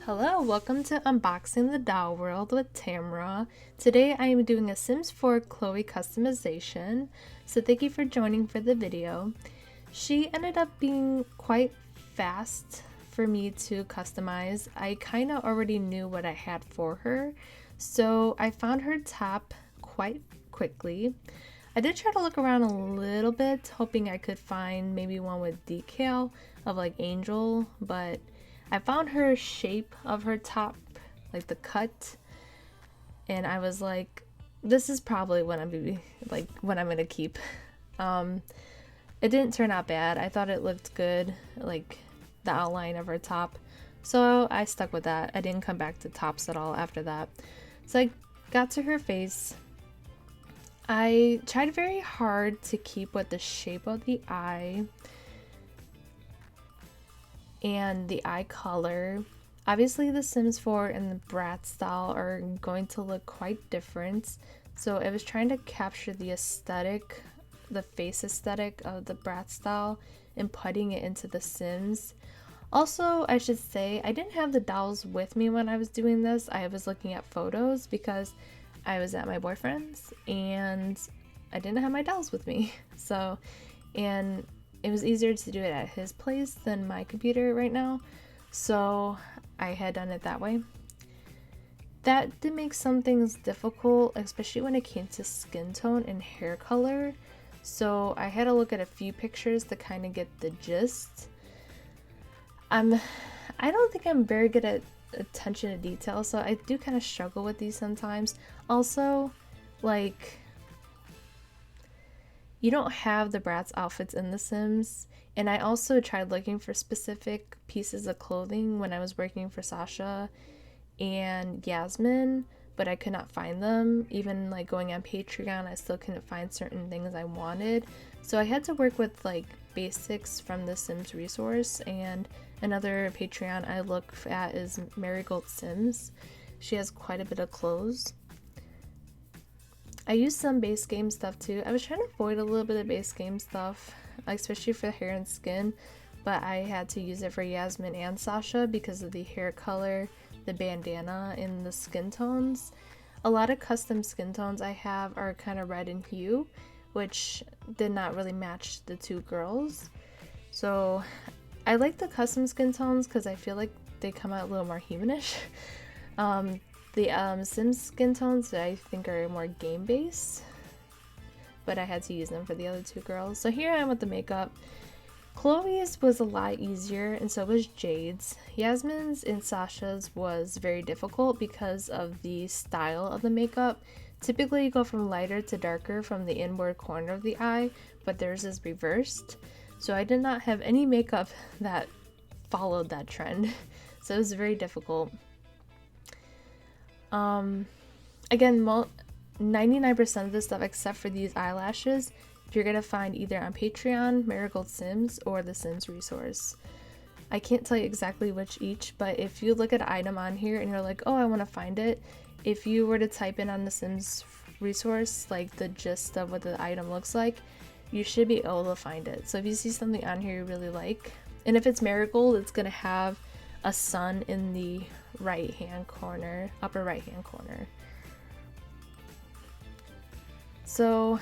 Hello, welcome to Unboxing the Doll World with Tamra. Today I am doing a Sims 4 Chloe customization, so thank you for joining for the video. She ended up being quite fast for me to customize. I kind of already knew what I had for her, so I found her top quite quickly. I did try to look around a little bit, hoping I could find maybe one with decal of like angel, but I found her shape of her top, like the cut, and I was like, this is probably what I'm gonna keep. It didn't turn out bad. I thought it looked good, like the outline of her top, so I stuck with that. I didn't come back to tops at all after that. So I got to her face. I tried very hard to keep with the shape of the eye and the eye color. Obviously the Sims 4 and the Bratz style are going to look quite different, so I was trying to capture the aesthetic, the face aesthetic of the Bratz style and putting it into the Sims. Also, I should say, I didn't have the dolls with me when I was doing this. I was looking at photos because I was at my boyfriend's and I didn't have my dolls with me. And it was easier to do it at his place than my computer right now, so I had done it that way. That did make some things difficult, especially when it came to skin tone and hair color, so I had to look at a few pictures to kind of get the gist. I don't think I'm very good at attention to detail, so I do kind of struggle with these sometimes. Also, like, you don't have the Bratz outfits in The Sims, and I also tried looking for specific pieces of clothing when I was working for Sasha and Yasmin, but I could not find them. Even like going on Patreon, I still couldn't find certain things I wanted, so I had to work with like basics from the Sims resource. And another Patreon I look at is Marigold Sims. She has quite a bit of clothes. I used some base game stuff too. I was trying to avoid a little bit of base game stuff, especially for hair and skin, but I had to use it for Yasmin and Sasha because of the hair color, the bandana, and the skin tones. A lot of custom skin tones I have are kind of red in hue, which did not really match the two girls. So I like the custom skin tones because I feel like they come out a little more humanish. The Sims skin tones I think are more game based, but I had to use them for the other two girls. So here I am with the makeup. Chloe's was a lot easier, and so was Jade's. Yasmin's and Sasha's was very difficult because of the style of the makeup. Typically you go from lighter to darker from the inward corner of the eye, but theirs is reversed. So I did not have any makeup that followed that trend. So it was very difficult. Again, 99% of the stuff except for these eyelashes, you're gonna find either on Patreon, Marigold Sims, or the Sims resource. I can't tell you exactly which each, but if you look at an item on here and you're like, oh, I want to find it, if you were to type in on the Sims resource, like the gist of what the item looks like, you should be able to find it. So if you see something on here you really like, and if it's Marigold, it's gonna have a sun in the right hand corner, upper right hand corner. So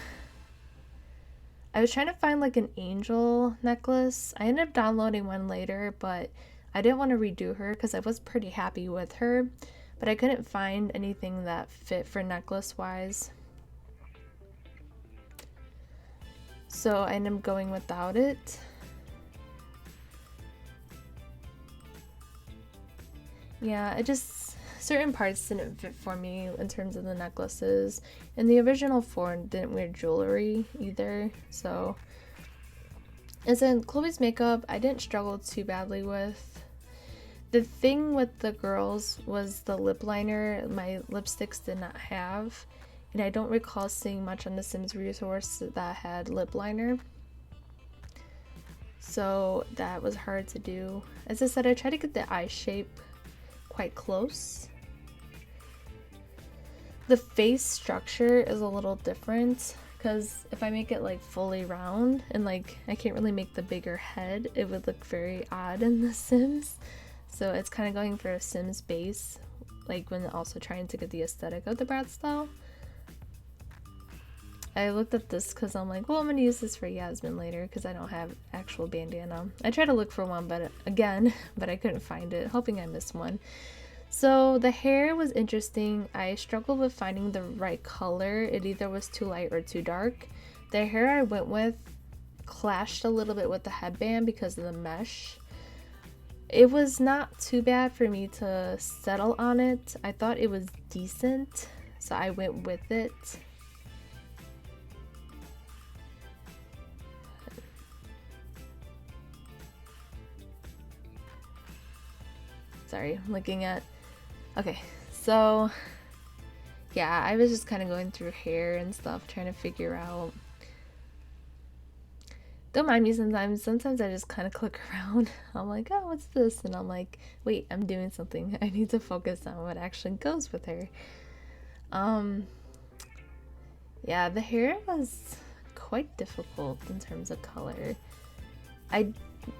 I was trying to find like an angel necklace. I ended up downloading one later, but I didn't want to redo her because I was pretty happy with her, but I couldn't find anything that fit for necklace wise, so I ended up going without it. Yeah, certain parts didn't fit for me in terms of the necklaces, and the original 4 didn't wear jewelry either. So, as in Chloe's makeup, I didn't struggle too badly with. The thing with the girls was the lip liner. My lipsticks did not have, and I don't recall seeing much on the Sims resource that had lip liner, so that was hard to do. As I said, I tried to get the eye shape quite close. The face structure is a little different because if I make it like fully round and like I can't really make the bigger head, it would look very odd in The Sims. So it's kind of going for a Sims base, like when also trying to get the aesthetic of the Brat style. I looked at this because I'm like, well, I'm going to use this for Yasmin later because I don't have actual bandana. I tried to look for one, but I couldn't find it, hoping I missed one. So the hair was interesting. I struggled with finding the right color. It either was too light or too dark. The hair I went with clashed a little bit with the headband because of the mesh. It was not too bad for me to settle on it. I thought it was decent, so I went with it. Sorry, I'm looking at... Okay, so... yeah, I was just kind of going through hair and stuff, trying to figure out... Don't mind me sometimes I just kind of click around. I'm like, oh, what's this? And I'm like, wait, I'm doing something. I need to focus on what actually goes with her. Yeah, the hair was quite difficult in terms of color.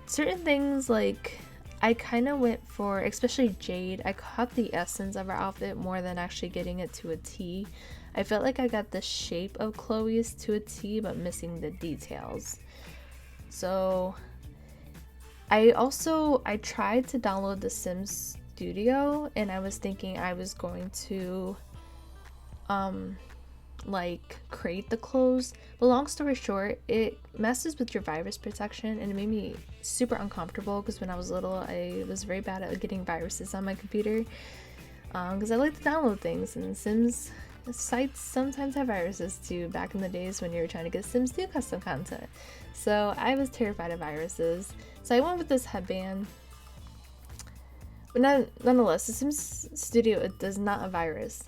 Certain things, like, I kind of went for, especially Jade, I caught the essence of her outfit more than actually getting it to a T. I felt like I got the shape of Chloe's to a T, but missing the details. So, I tried to download the Sims Studio, and I was thinking I was going to, like, create the clothes, but long story short, it messes with your virus protection, and it made me super uncomfortable because when I was little I was very bad at getting viruses on my computer because I like to download things, and Sims sites sometimes have viruses too, back in the days when you were trying to get Sims 2 custom content. So I was terrified of viruses, so I went with this headband. But nonetheless, the Sims Studio, it does not a virus.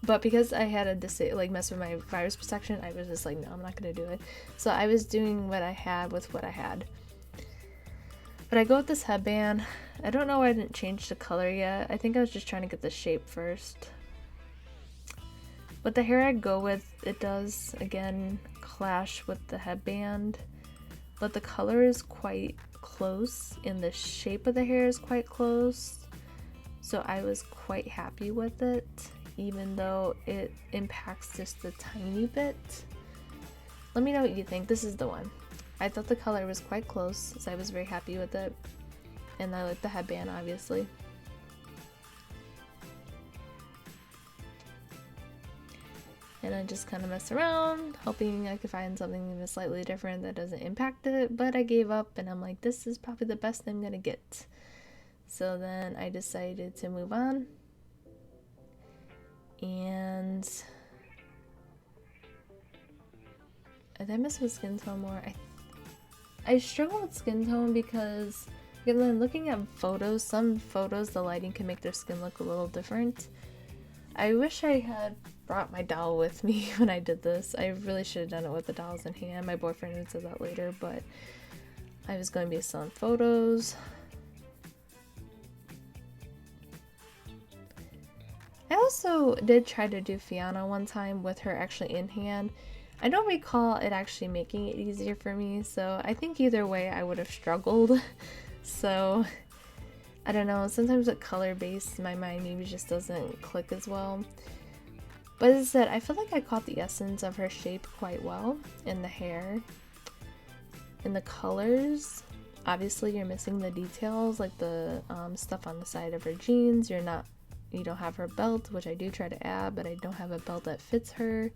But because I had to mess with my virus protection, I was just like, no, I'm not gonna do it. So I was doing what I had with what I had. But I go with this headband. I don't know why I didn't change the color yet. I think I was just trying to get the shape first. But the hair I go with, it does, again, clash with the headband. But the color is quite close, and the shape of the hair is quite close. So I was quite happy with it, even though it impacts just a tiny bit. Let me know what you think. This is the one. I thought the color was quite close, so I was very happy with it. And I like the headband, obviously. And I just kind of messed around, hoping I could find something even slightly different that doesn't impact it, but I gave up, and I'm like, this is probably the best I'm gonna get. So then I decided to move on. And I mess with skin tone more. I struggle with skin tone because when looking at photos, some photos the lighting can make their skin look a little different. I wish I had brought my doll with me when I did this. I really should have done it with the dolls in hand. My boyfriend would say that later, but I was going to be selling photos. I also did try to do Fiona one time with her actually in hand. I don't recall it actually making it easier for me, so I think either way I would have struggled. So I don't know, sometimes with color based my mind maybe just doesn't click as well. But as I said, I feel like I caught the essence of her shape quite well in the hair. In the colors, obviously you're missing the details, like the stuff on the side of her jeans. You don't have her belt, which I do try to add, but I don't have a belt that fits her.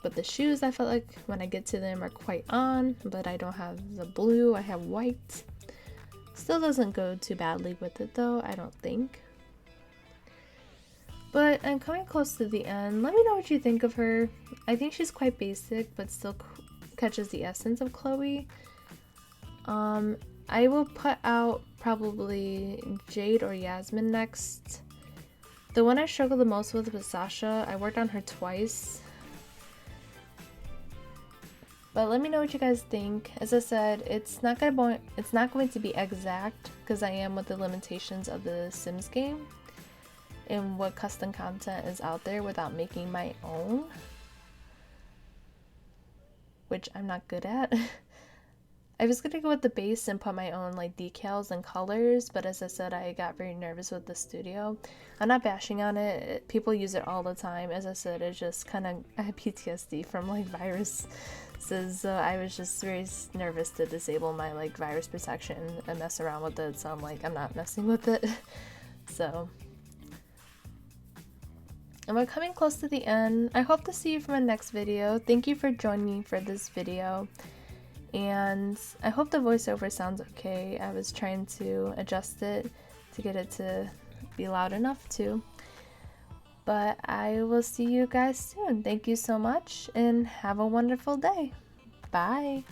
But the shoes, I felt like when I get to them are quite on, but I don't have the blue, I have white. Still doesn't go too badly with it though, I don't think. But I'm coming close to the end. Let me know what you think of her. I think she's quite basic, but still catches the essence of Chloe. I will put out probably Jade or Yasmin next. The one I struggled the most with was Sasha. I worked on her twice. But let me know what you guys think. As I said, it's not going to be exact because I am with the limitations of the Sims game and what custom content is out there without making my own, which I'm not good at. I was gonna go with the base and put my own like decals and colors, but as I said, I got very nervous with the studio. I'm not bashing on it. People use it all the time. As I said, it's just kind of, I had PTSD from like viruses, so I was just very nervous to disable my like virus protection and mess around with it. So I'm like, I'm not messing with it. So. And we're coming close to the end. I hope to see you for my next video. Thank you for joining me for this video. And I hope the voiceover sounds okay. I was trying to adjust it to get it to be loud enough too. But I will see you guys soon. Thank you so much and have a wonderful day. Bye.